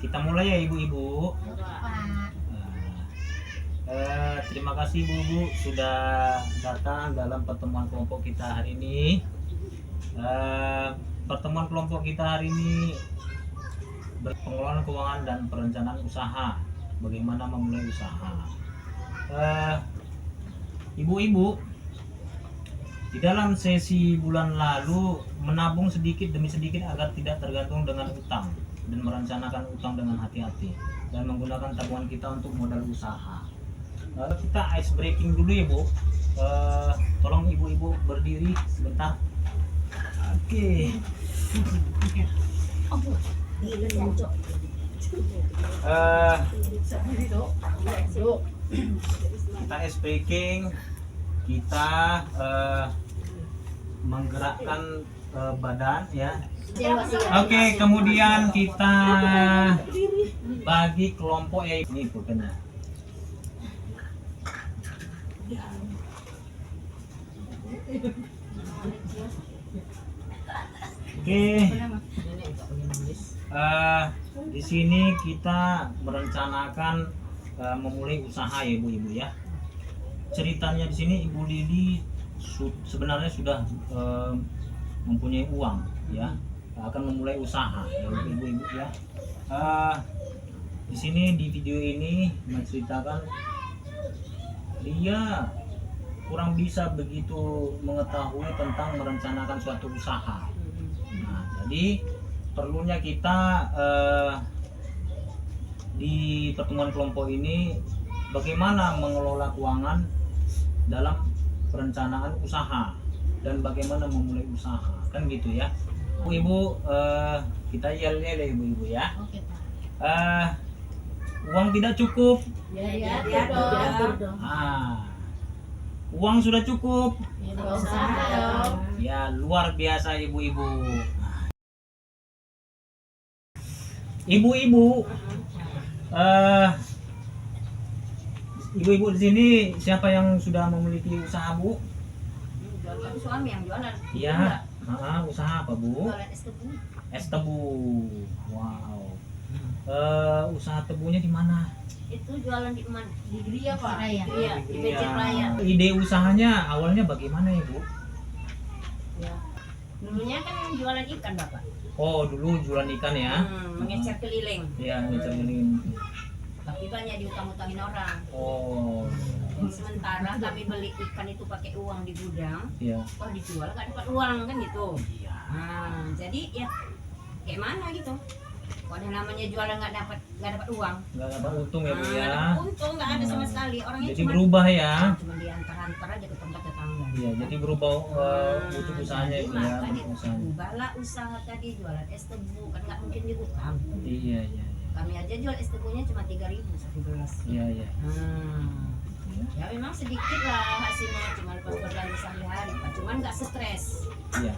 Kita mulai ya ibu-ibu. Terima kasih ibu-ibu sudah datang dalam pertemuan kelompok kita hari ini. Pertemuan kelompok kita hari ini pengelolaan keuangan dan perencanaan usaha. Bagaimana memulai usaha. Ibu-ibu, di dalam sesi bulan lalu menabung sedikit demi sedikit agar tidak tergantung dengan utang dan merencanakan utang dengan hati-hati dan menggunakan tabungan kita untuk modal usaha. Kita ice breaking dulu ya Bu. Tolong ibu-ibu berdiri sebentar. Oke. Kita ice breaking, kita menggerakkan badan ya. Oke, kemudian kita bagi kelompok ya ini pokoknya. Oke. Di sini kita merencanakan memulai usaha ya ibu-ibu ya. Ceritanya di sini Ibu Lili sebenarnya sudah mempunyai uang ya, akan memulai usaha ya ibu-ibu ya. Di sini di video ini menceritakan dia kurang bisa begitu mengetahui tentang merencanakan suatu usaha. Nah, jadi perlunya kita di pertemuan kelompok ini bagaimana mengelola keuangan dalam perencanaan usaha dan bagaimana memulai usaha, kan gitu ya. Ibu, kita yel-yel ya ibu-ibu ya. Uang tidak cukup. Ya, Uang sudah cukup. usaha. Ya, luar biasa ibu-ibu. Ibu-ibu, ibu-ibu di sini siapa yang sudah memiliki usaha Bu? Suami yang jualan. Iya. Usaha apa Bu? Jualan es tebu. Es tebu. Wow. Usaha tebunya di mana? Itu jualan di mana? Di Gria Pak. Iya, Di Becek Raya. Ide usahanya awalnya bagaimana ya Bu? Ya. Dulunya kan jualan ikan Bapak. Oh, dulu jualan ikan ya? Mengecer keliling. Iya, ngecengin. Tapi banyak diutang-utangin orang. Oh. Sementara kami beli ikan itu pakai uang di gudang. Iya. Oh dijual nggak dapat uang kan gitu. Iya. Nah, jadi ya kayak mana gitu. Kalau namanya jualan nggak dapat uang. Nggak dapat untung ya Bu Nggak ya? dapat untung, nggak ada sama sekali. Orangnya Jadi cuma berubah ya? cuma diantar-antar aja ke tempat tetangga. Iya, jadi berubah wujud usahanya Jadi itu ya, makanya usahanya. ubahlah usaha tadi jualan es tebu kan nggak mungkin diutang. Iya, iya. Kami aja jual es tebunya cuma 3.000 satu gelas. Iya, iya. Ya memang sedikit lah hasilnya, cuma pas berlalu sehari-hari, Pak. Cuman nggak stres. Iya.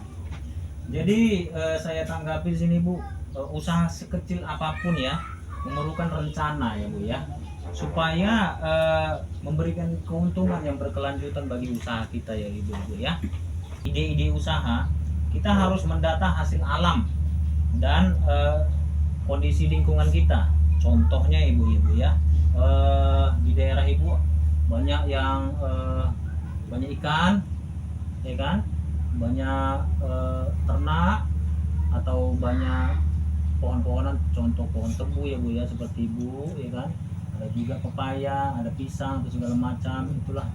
Jadi saya tanggapi di sini Bu, usaha sekecil apapun ya memerlukan rencana ya Bu ya, supaya memberikan keuntungan yang berkelanjutan bagi usaha kita ya Ibu ya. Ide-ide usaha kita harus mendata hasil alam dan kondisi lingkungan kita. Contohnya ibu-ibu ya, di daerah Ibu banyak yang banyak ikan, ya kan? Banyak ternak atau banyak pohon-pohonan, contoh pohon tebu ya Bu ya, seperti Bu ya kan. Ada juga pepaya, ada pisang, atau segala macam. Itulah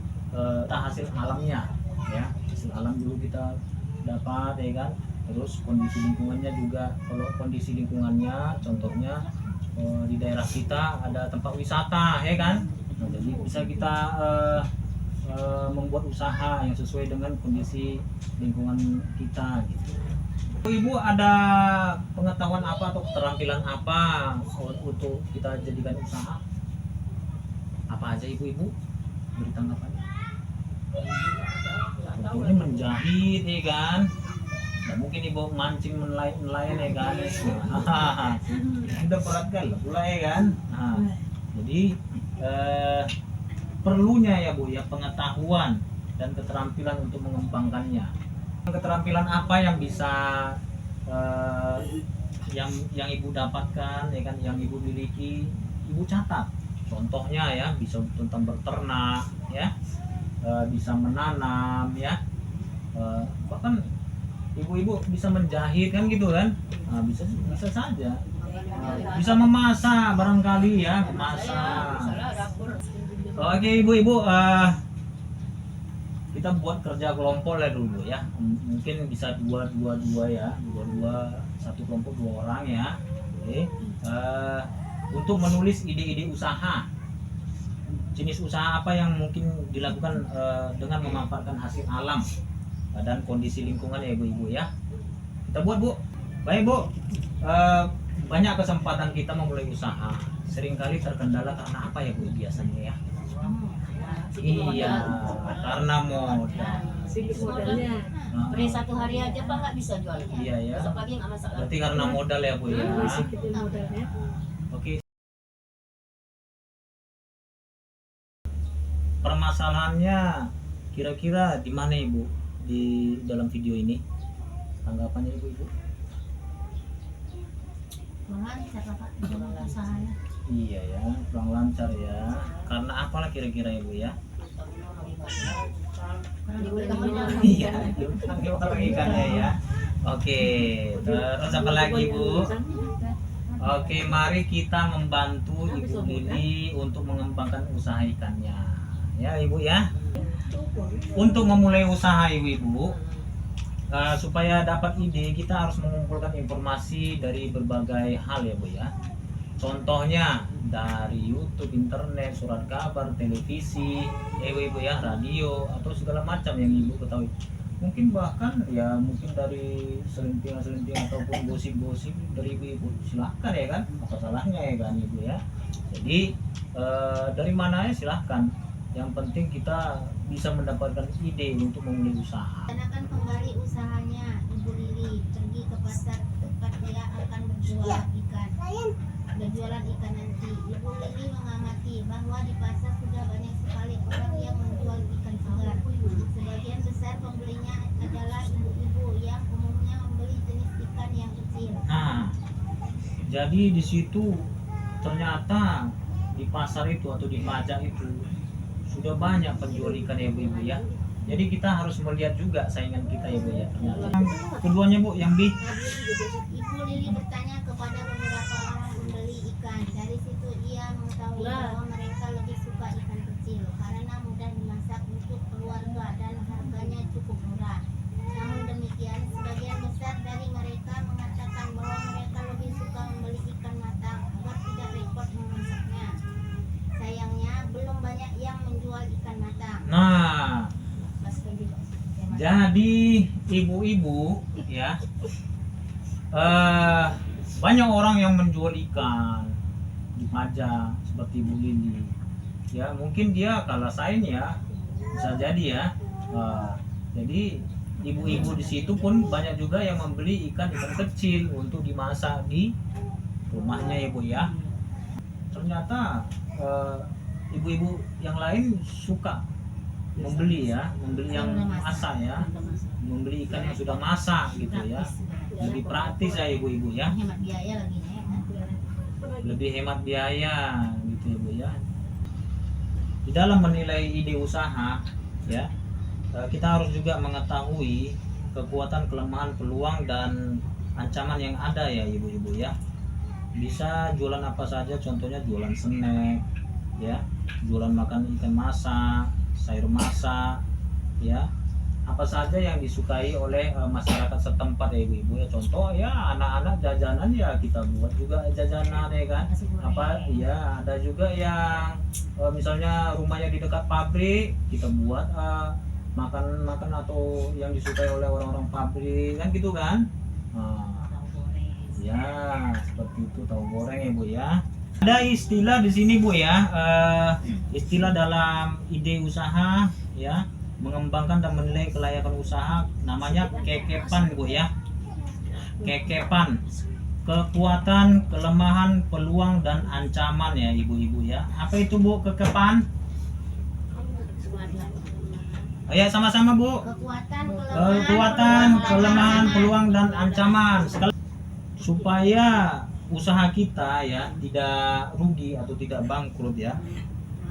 hasil alamnya ya. Hasil alam dulu kita dapat ya kan. Terus kondisi lingkungannya juga, kalau kondisi lingkungannya contohnya di daerah kita ada tempat wisata ya kan. Nah, jadi bisa kita membuat usaha yang sesuai dengan kondisi lingkungan kita gitu. Ibu ada pengetahuan apa atau keterampilan apa untuk kita jadikan usaha? Apa aja ibu-ibu? Beri tanggapannya. Contohnya menjahit ya kan. Nah, mungkin ibu mancing nelayan ya kan. Udah berat kan pula ya kan. Nah, jadi perlunya ya Bu ya pengetahuan dan keterampilan untuk mengembangkannya. Keterampilan apa yang bisa yang ibu dapatkan ya kan, yang ibu miliki, ibu catat. Contohnya ya, bisa tentang berternak ya, bisa menanam ya, bahkan ibu-ibu bisa menjahit kan gitu kan. Nah, bisa bisa saja. Bisa memasak barangkali ya, memasak. Oke ibu-ibu, kita buat kerja kelompok lah dulu ya. Mungkin bisa dua ya, satu kelompok 2 orang ya. Oke. Untuk menulis ide-ide usaha, jenis usaha apa yang mungkin dilakukan dengan memanfaatkan hasil alam dan kondisi lingkungan ya ibu-ibu ya. Kita buat bu. Baik bu. Banyak kesempatan kita memulai usaha, seringkali terkendala karena apa ya bu biasanya ya? Iya, karena modal. Modalnya. Beri 1 hari aja Pak nggak bisa jualnya. Iya ya. Besok pagi nggak masak lagi. Berarti karena modal ya bu ya. Oke. Permasalahannya kira-kira di mana ibu di dalam video ini? Tanggapannya ibu-ibu? Lancar Pak, jualan usahanya. Iya ya, kurang lancar ya. Karena apalah kira-kira ibu ya? Karena dibelikan modal. Iya, diutang ikannya ya. Oke, terus apa lagi bu? Oke, mari kita membantu Ibu Lili untuk mengembangkan usaha ikannya. Ya ibu ya. Untuk memulai usaha ibu-ibu, supaya dapat ide, kita harus mengumpulkan informasi dari berbagai hal ya bu ya. Contohnya dari YouTube, internet, surat kabar, televisi, ibu ya, radio atau segala macam yang ibu ketahui. Mungkin bahkan ya mungkin dari selentingan ataupun gosip-gosip dari ibu silahkan ya kan, apa salahnya ya kan ibu ya. Jadi dari mana ya silahkan. Yang penting kita bisa mendapatkan ide untuk memulai usaha. Rencanakan kembali usahanya. Ibu Lili pergi ke pasar tempat dia akan berjualan ikan nanti. Ibu Lili mengamati bahwa di pasar sudah banyak sekali orang yang menjual ikan segar. Sebagian besar pembelinya adalah ibu-ibu yang umumnya membeli jenis ikan yang kecil. Nah, jadi di situ ternyata di pasar itu atau di pajak itu sudah banyak penjual ikan ya ibu ya. Jadi kita harus melihat juga saingan kita ya bu ya. Keduanya bu yang B. Ibu Lili bertanya kepada beberapa orang pembeli ikan. Dari situ ia mengetahui bahwa mereka lebih suka ikan kecil karena mudah dimasak untuk keluarga dan harganya cukup murah. Namun demikian, sebagian besar dari mereka mengatakan bahwa mereka lebih suka membeli ikan matang agar tidak repot memasaknya. Sayangnya, belum banyak yang menjual ikan matang. Nah, jadi ibu-ibu ya, banyak orang yang menjual ikan di pajak seperti Ibu Lili. Ya mungkin dia kalah saing ya, bisa jadi ya. Jadi ibu-ibu di situ pun banyak juga yang membeli ikan kecil untuk dimasak di rumahnya ya bu ya. Ternyata ibu-ibu yang lain suka membeli ya, membeli yang masak ya, membeli ikan yang sudah masak gitu ya, lebih praktis ya ibu-ibu ya, Hemat biaya lagi ya. lebih hemat biaya gitu ibu ya. Di dalam menilai ide usaha ya, kita harus juga mengetahui kekuatan, kelemahan, peluang dan ancaman yang ada ya ibu-ibu ya. Bisa jualan apa saja, contohnya jualan snack ya, jualan makan ikan masak, sayur masak ya, apa saja yang disukai oleh masyarakat setempat ya ibu-ibu ya. Contoh ya anak-anak jajanan ya kita buat juga jajanan ya kan. Apa ya, ada juga yang misalnya rumahnya di dekat pabrik, kita buat makan atau yang disukai oleh orang-orang pabrik kan gitu kan. Ya seperti itu, tahu goreng ya bu ya. Ada istilah di sini bu ya, istilah dalam ide usaha ya, mengembangkan dan menilai kelayakan usaha, namanya kekepan bu ya. Kekepan, kekuatan, kelemahan, peluang dan ancaman ya ibu-ibu ya. Apa itu bu kekepan? Oh ya sama-sama bu. Kekuatan, Kekuatan, kelemahan, peluang dan ancaman. supaya usaha kita ya tidak rugi atau tidak bangkrut ya,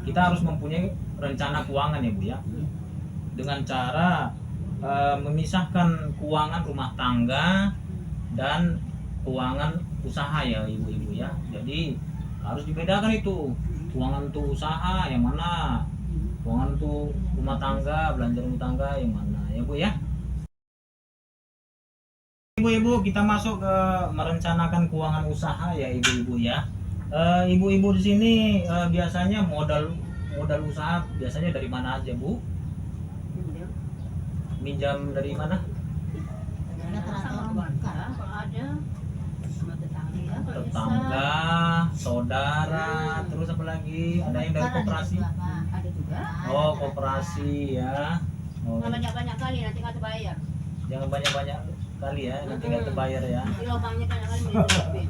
kita harus mempunyai rencana keuangan ya Bu ya, dengan cara memisahkan keuangan rumah tangga dan keuangan usaha ya ibu-ibu ya. Jadi harus dibedakan itu, keuangan untuk usaha yang mana, keuangan untuk rumah tangga, belanja rumah tangga yang mana ya Bu ya. Ibu-ibu, kita masuk ke merencanakan keuangan usaha ya ibu-ibu ya. Ibu-ibu di sini biasanya modal usaha biasanya dari mana aja Bu? Minjam dari mana? Tetangga, saudara, terus apa lagi? Ada yang dari koperasi? Ada juga. Oh, koperasi ya. Oh, Nggak banyak-banyak kali nanti nggak terbayar. jangan banyak-banyak kali ya, nanti nggak terbayar ya. Nanti lubangnya banyak kali mulai.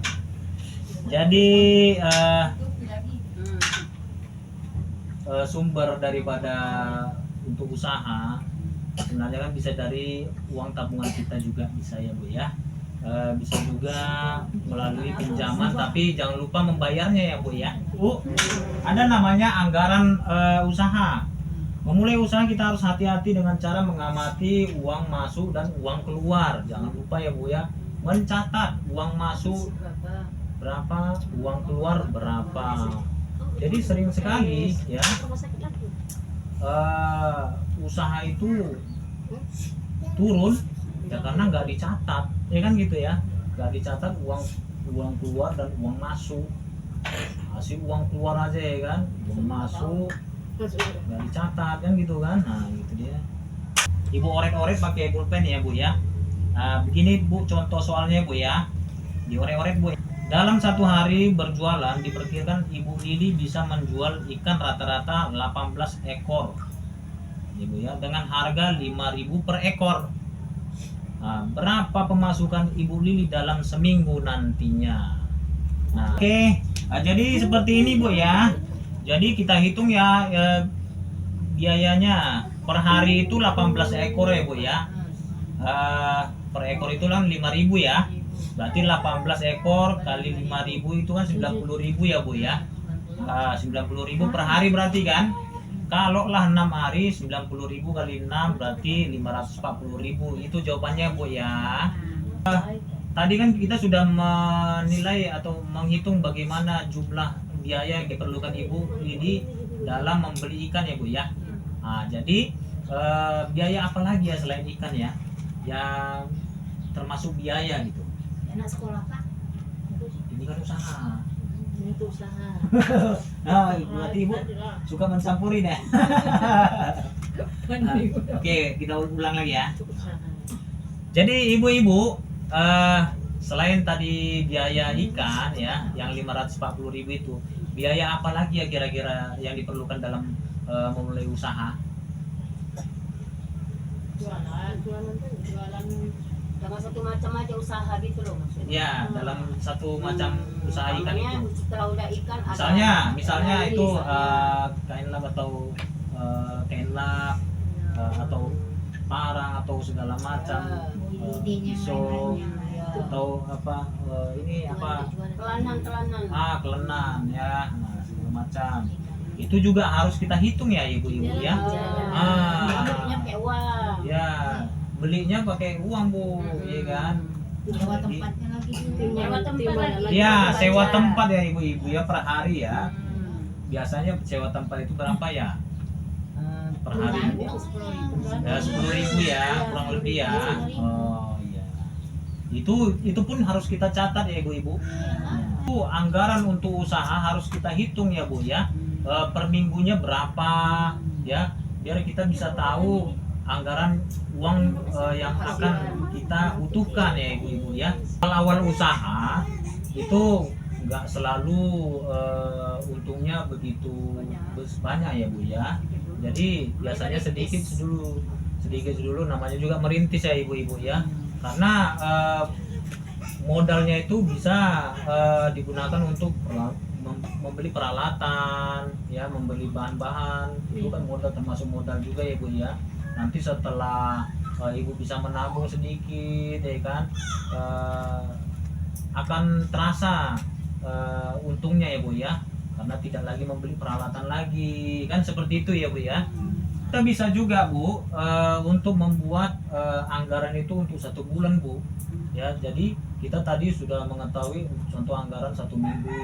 Jadi sumber daripada untuk usaha sebenarnya kan bisa dari uang tabungan kita juga bisa ya Bu ya. Bisa juga melalui pinjaman, tapi jangan lupa membayarnya ya Bu ya. Bu, ada namanya anggaran usaha. Memulai usaha kita harus hati-hati dengan cara mengamati uang masuk dan uang keluar. Jangan lupa ya Bu ya, mencatat uang masuk berapa, uang keluar berapa. Jadi sering sekali ya usaha itu turun ya karena nggak dicatat, ya kan gitu ya, nggak dicatat uang keluar dan uang masuk. Masih uang keluar aja ya kan, uang masuk nggak dicatat kan gitu kan. Nah gitu dia. Ibu oret-oret pakai pulpen ya Bu ya. Begini Bu contoh soalnya Bu ya, dioret-oret Bu. Dalam satu hari berjualan diperkirakan Ibu Lili bisa menjual ikan rata-rata 18 ekor Ibu ya, dengan harga 5.000 per ekor. Nah, berapa pemasukan Ibu Lili dalam seminggu nantinya? Nah, oke. Jadi seperti ini Bu ya. Jadi kita hitung ya, biayanya per hari itu 18 ekor ya Bu ya. Per ekor itu kan 5.000 ya. Berarti 18 ekor kali 5.000 itu kan 90.000 ya Bu ya. 90.000 per hari berarti kan. Kalau lah 6 hari 90.000 kali 6 berarti 540.000. Itu jawabannya Bu ya. Tadi kan kita sudah menilai atau menghitung bagaimana jumlah biaya yang diperlukan Ibu Lili dalam membeli ikan ya Bu ya. Nah, jadi biaya apa lagi ya selain ikan ya yang termasuk biaya gitu? Anak sekolah Pak. Ini kan usaha. Ini tuh usaha. Nah, berarti Ibu suka mencampuri deh. Oke, kita ulang lagi ya. Jadi ibu-ibu, selain tadi biaya ikan ya, yang 540.000 itu, biaya apa lagi ya kira-kira yang diperlukan dalam memulai usaha? Jualan dengan satu macam aja usaha gitu loh maksudnya. Ya, dalam satu macam usaha ikan itu. Setelah udah ikan ada Misalnya itu misalnya. kain lap atau kain lap atau parang atau segala macam pisau atau apa ini apa Kelanan. kelenan ya, nah, segala macam itu juga harus kita hitung ya ibu-ibu ya. Belinya pakai uang. Ya, belinya pakai uang Bu, ya kan. Sewa tempatnya lagi. Sewa tempat lagi. Ya, sewa tempat ya ibu-ibu ya per hari ya. Biasanya sewa tempat itu berapa ya? Per hari? Ya 10.000 ya, kurang lebih ya. Oh iya. Itu pun harus kita catat ya ibu-ibu. Itu anggaran untuk usaha harus kita hitung ya Bu ya. Per minggunya berapa ya, biar kita bisa tahu anggaran uang yang akan kita butuhkan ya ibu-ibu ya. Awal usaha itu nggak selalu untungnya begitu banyak ya Bu ya. Jadi biasanya sedikit dulu, namanya juga merintis ya ibu-ibu ya. Karena modalnya itu bisa digunakan untuk membeli peralatan ya, membeli bahan-bahan, itu kan modal, termasuk modal juga ya Bu ya. Nanti setelah ibu bisa menabung sedikit ya kan, akan terasa untungnya ya Bu ya, karena tidak lagi membeli peralatan lagi, kan seperti itu ya Bu ya. Kita bisa juga Bu untuk membuat anggaran itu untuk 1 bulan Bu ya. Jadi kita tadi sudah mengetahui contoh anggaran 1 minggu,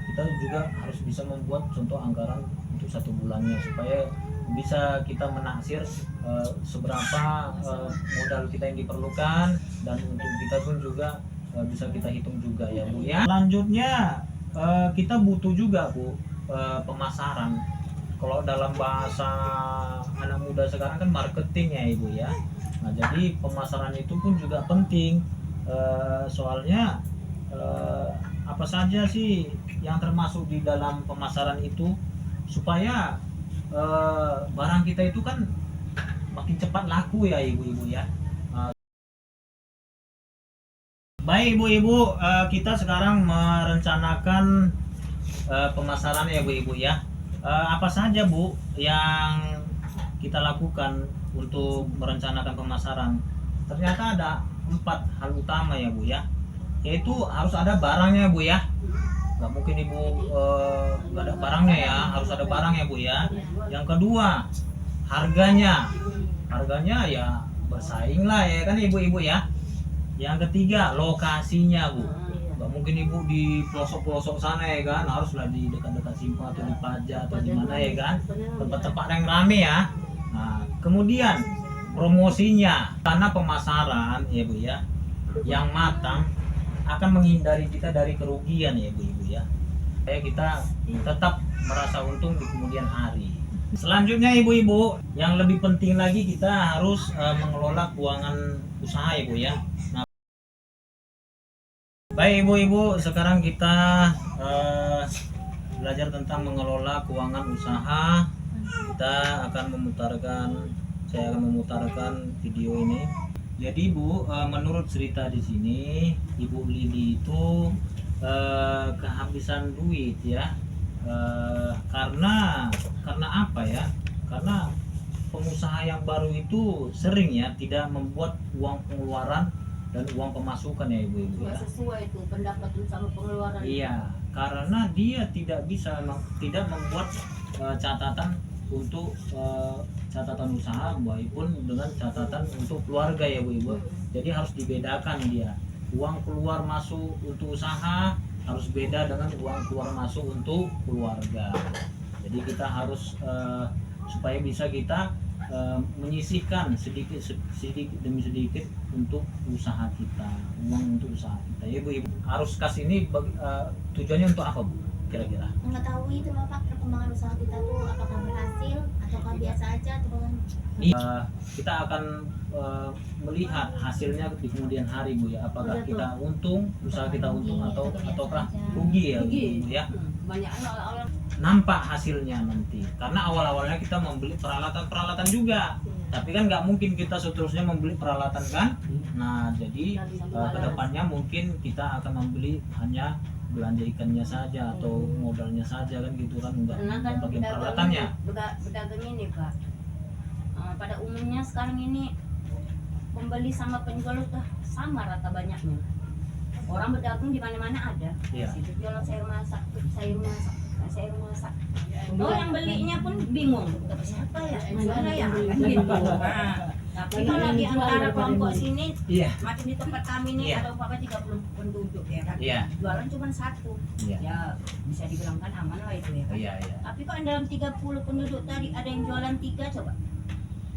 kita juga harus bisa membuat contoh anggaran untuk 1 bulannya, supaya bisa kita menaksir seberapa modal kita yang diperlukan, dan untuk kita pun juga bisa kita hitung juga ya Bu ya. Selanjutnya kita butuh juga Bu pemasaran. Kalau dalam bahasa anak muda sekarang kan marketing ya Ibu ya. Nah, jadi pemasaran itu pun juga penting. Soalnya apa saja sih yang termasuk di dalam pemasaran itu, supaya barang kita itu kan makin cepat laku ya ibu-ibu ya. Baik ibu-ibu, kita sekarang merencanakan pemasaran ya ibu-ibu ya. Apa saja Bu yang kita lakukan untuk merencanakan pemasaran? Ternyata ada 4 hal utama ya Bu ya, yaitu harus ada barangnya Bu ya. Nggak mungkin Ibu nggak ada barangnya ya, harus ada barangnya Bu ya. Yang kedua, harganya ya bersaing lah ya kan ibu-ibu ya. Yang ketiga, lokasinya Bu. Nggak mungkin Ibu di pelosok-pelosok sana ya kan, haruslah di dekat-dekat simpang atau di Paja atau di mana ya kan, tempat-tempat yang rame ya. Nah, kemudian promosinya, karena pemasaran ya Bu ya yang matang akan menghindari kita dari kerugian ya ibu-ibu ya. Supaya kita tetap merasa untung di kemudian hari. Selanjutnya ibu-ibu, yang lebih penting lagi kita harus mengelola keuangan usaha ya Bu ya. Nah, baik ibu-ibu, sekarang kita belajar tentang mengelola keuangan usaha. Kita akan saya akan memutarkan video ini. Jadi Bu, menurut cerita di sini Ibu Lili itu kehabisan duit ya, karena apa ya? Karena pengusaha yang baru itu sering ya tidak membuat uang pengeluaran dan uang pemasukan ya ibu-ibu ya. Sesuai itu pendapatan sama pengeluaran. Iya, karena dia tidak membuat catatan untuk catatan usaha maupun dengan catatan untuk keluarga ya Bu Ibu. Jadi harus dibedakan dia. Uang keluar masuk untuk usaha harus beda dengan uang keluar masuk untuk keluarga. Jadi kita harus supaya bisa kita menyisihkan sedikit demi sedikit untuk usaha kita, uang untuk usaha kita ya Bu Ibu. Arus kas ini tujuannya untuk apa Bu kira-kira? Mengetahui itu Bapak perkembangan usaha kita tuh apakah berhasil ataukah biasa aja atau kita akan melihat hasilnya di kemudian hari Bu ya, apakah kita untung, usaha kita untung ataukah rugi ya Bu ya. Banyak awal-awal Nampak hasilnya nanti, karena awal-awalnya kita membeli peralatan juga, tapi kan nggak mungkin kita seterusnya membeli peralatan kan. Nah jadi kedepannya mungkin kita akan membeli hanya belanja ikannya saja atau modalnya saja kan gitu kan, enggak bagian peralatannya. Pedagang ini Pak, pada umumnya sekarang ini pembeli sama penjual udah sama rata banyaknya. Orang berdagang di mana-mana ada. Iya. Situ jualan sayur masak. Oh yang belinya pun bingung, siapa ya? Mana ya? Kan gitu. Nah, tapi kalau di antara kelompok sini, macam di tempat kami ini ada apa 30 penduduk ya kan? Jualan cuma 1. Ya bisa dibilang kan aman lah itu ya kan? Tapi kok dalam 30 penduduk tadi ada yang jualan 3 coba?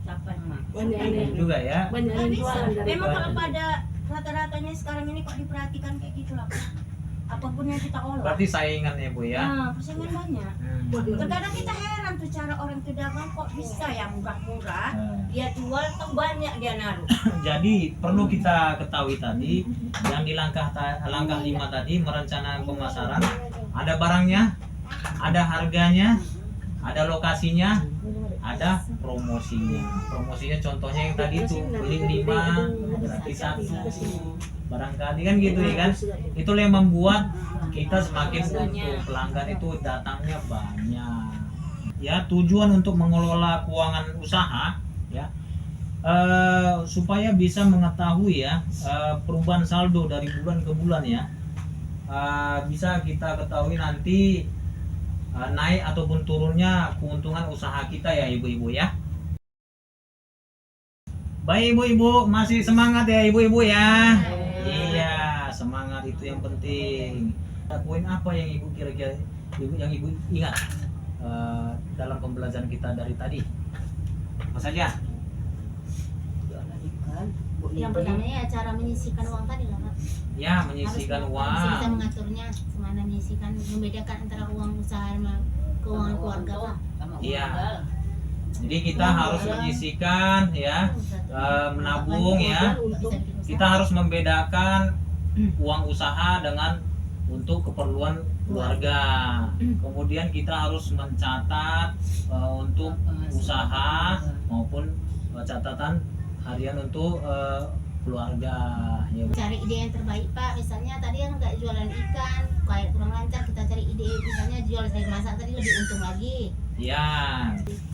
Siapa yang mau? Banyak juga ya. Nggak bisa. Memang kalau pada rata-ratanya sekarang ini kok diperhatikan kayak gitu lah. Apapun yang kita olah. Berarti saingan ya Bu ya. Nah, persaingan banyak. Terkadang kita heran tuh cara orang pedagang kok bisa yang murah-murah dia jual tuh banyak dia naruh. Jadi perlu kita ketahui tadi yang di langkah 5 tadi, merencanakan pemasaran, ada barangnya, ada harganya, ada lokasinya, ada promosinya. Promosinya contohnya yang tadi tuh beli 5 gratis 1. Barangkali kan gitu ya kan. Itulah yang membuat kita semakin butuh pelanggan itu datangnya banyak. Ya, tujuan untuk mengelola keuangan usaha ya supaya bisa mengetahui ya perubahan saldo dari bulan ke bulan ya. Bisa kita ketahui nanti naik ataupun turunnya keuntungan usaha kita ya ibu-ibu ya. Baik ibu-ibu, masih semangat ya ibu-ibu ya. Iya, semangat itu yang penting. Poin apa yang ibu kira-kira ibu ingat dalam pembelajaran kita dari tadi? Apa saja? Yang pertamanya ya cara menyisihkan uang tadi lah Pak. Ya, menyisihkan Harus uang. bisa mengaturnya, semana menyisihkan, membedakan antara uang usaha sama keuangan keluarga Pak. Iya. Jadi kita harus menyisihkan ya, menabung ya. Kita harus membedakan uang usaha dengan untuk keperluan keluarga. Kemudian kita harus mencatat untuk usaha maupun catatan harian untuk keluarga. Ya. Cari ide yang terbaik Pak. Misalnya tadi yang nggak jualan ikan, kayak kurang lancar, kita cari ide misalnya jual sayur masak tadi lebih untung lagi. Ya.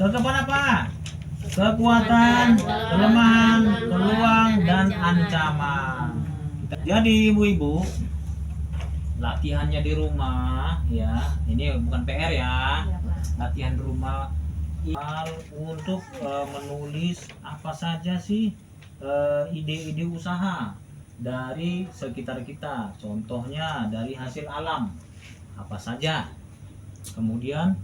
Kekuatan apa? Kekuatan, kelemahan, peluang, dan ancaman. Jadi ibu-ibu, latihannya di rumah ya. Ini bukan PR ya. Latihan di rumah untuk menulis apa saja sih ide-ide usaha dari sekitar kita. Contohnya dari hasil alam apa saja. Kemudian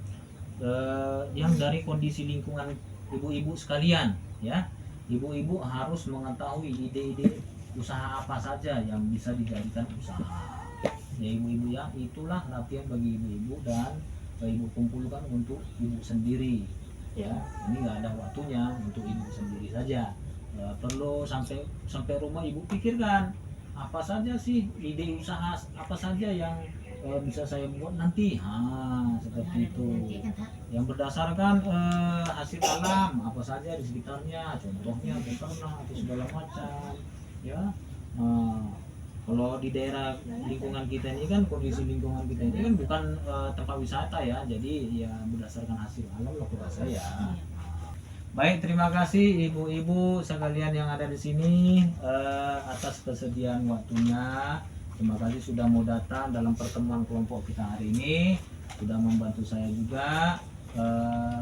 yang dari kondisi lingkungan ibu-ibu sekalian ya. Ibu-ibu harus mengetahui ide-ide usaha apa saja yang bisa dijadikan usaha. Ya ibu-ibu ya, itulah latihan bagi ibu-ibu dan ibu kumpulkan untuk ibu sendiri. Ya, ini nggak ada waktunya untuk ibu sendiri saja. Perlu sampai rumah ibu pikirkan apa saja sih ide usaha apa saja yang bisa saya buat nanti. Seperti itu. Yang berdasarkan hasil alam apa saja di sekitarnya, contohnya beternak atau segala macam. Ya, kalau di daerah lingkungan kita ini kan kondisi lingkungan kita ini kan bukan tempat wisata ya, jadi ya berdasarkan hasil alam lah kira saya. Baik, terima kasih ibu-ibu sekalian yang ada di sini atas kesediaan waktunya. Terima kasih sudah mau datang dalam pertemuan kelompok kita hari ini, sudah membantu saya juga.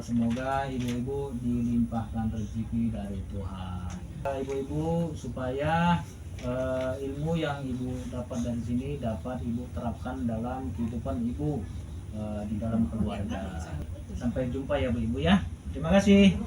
Semoga ibu-ibu dilimpahkan rezeki dari Tuhan. Ibu-ibu supaya ilmu yang ibu dapat dari sini dapat ibu terapkan dalam kehidupan ibu di dalam keluarga. Sampai jumpa ya ibu-ibu ya. Terima kasih.